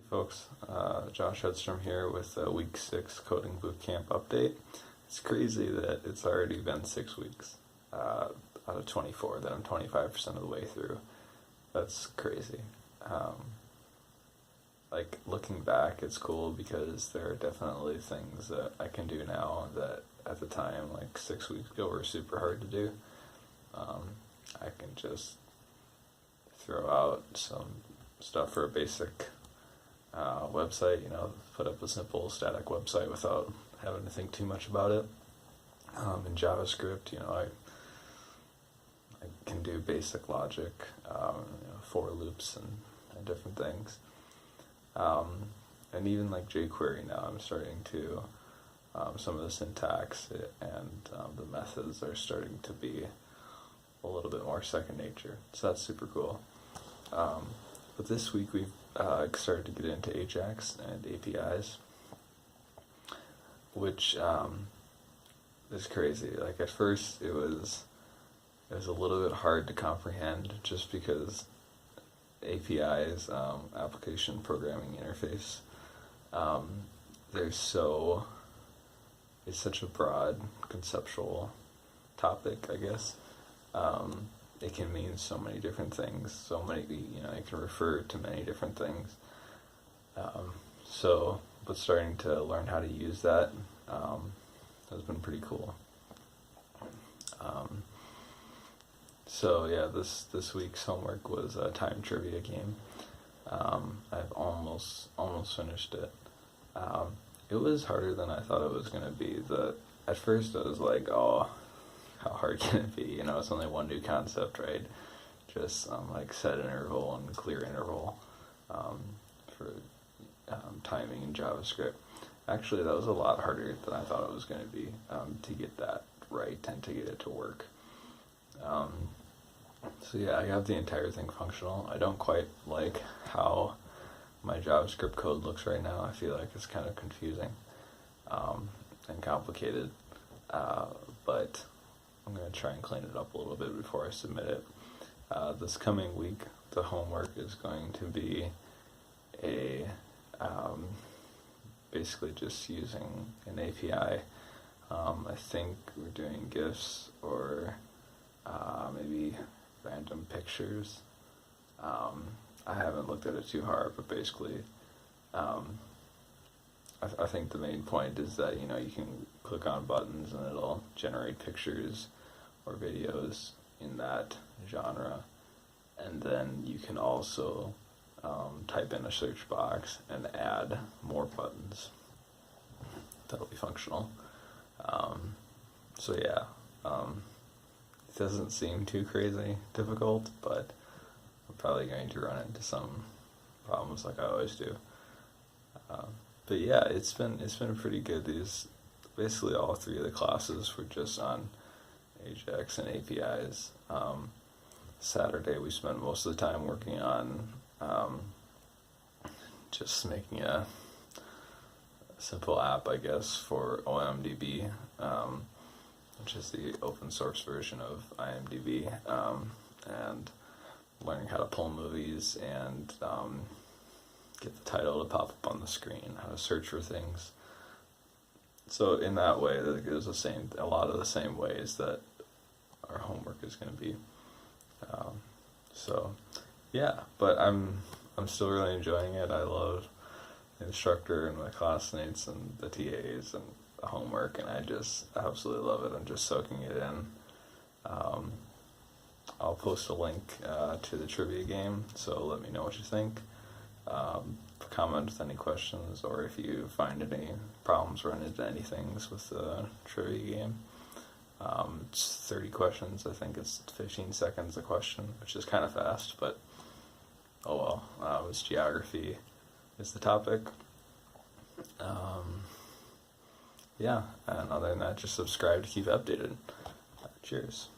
folks, Josh Hedstrom here with a week 6 Coding Bootcamp update. It's crazy that it's already been 6 weeks out of 24, that I'm 25% of the way through. That's crazy. Looking back, it's cool because there are definitely things that I can do now that at the time, 6 weeks ago, were super hard to do. I can just throw out some stuff for a basic website, put up a simple static website without having to think too much about it. In JavaScript, I can do basic logic, for loops and different things. And even jQuery now, I'm starting to, some of the syntax and the methods are starting to be a little bit more second nature. So that's super cool. But this week we've started to get into Ajax and APIs, which is crazy. At first it was a little bit hard to comprehend just because APIs, application programming interface, it's such a broad conceptual topic, I guess. It can mean so many different things, it can refer to many different things. But starting to learn how to use that has been pretty cool. This week's homework was a time trivia game. I've almost finished it. It was harder than I thought it was going to be. At first I was like, oh, how hard can it be? It's only one new concept, right? Just set interval and clear interval for timing in JavaScript. Actually, that was a lot harder than I thought it was going to be to get that right and to get it to work. I have the entire thing functional. I don't quite like how my JavaScript code looks right now. I feel like it's kind of confusing and complicated, but I'm going to try and clean it up a little bit before I submit it. This coming week, the homework is going to be basically just using an API. I think we're doing GIFs or maybe random pictures. I haven't looked at it too hard, but basically I think the main point is that you can click on buttons and it'll generate pictures or videos in that genre, and then you can also type in a search box and add more buttons that'll be functional. It doesn't seem too crazy difficult, but I'm probably going to run into some problems like I always do. It's been pretty good. Basically all three of the classes were just on Ajax and APIs. Saturday we spent most of the time working on just making a simple app, I guess, for OMDB, which is the open source version of IMDb, and learning how to pull movies and get the title to pop up on the screen, how to search for things. So in that way, it was a lot of the same ways that our homework is going to be. But I'm still really enjoying it. I love the instructor and my classmates and the TAs and the homework, and I just absolutely love it. I'm just soaking it in. I'll post a link to the trivia game, so let me know what you think. Comment with any questions, or if you find any problems, run into any things with the trivia game. It's 30 questions. I think it's 15 seconds a question, which is kind of fast, but oh well. It's geography is the topic. And other than that, just subscribe to keep updated. Cheers.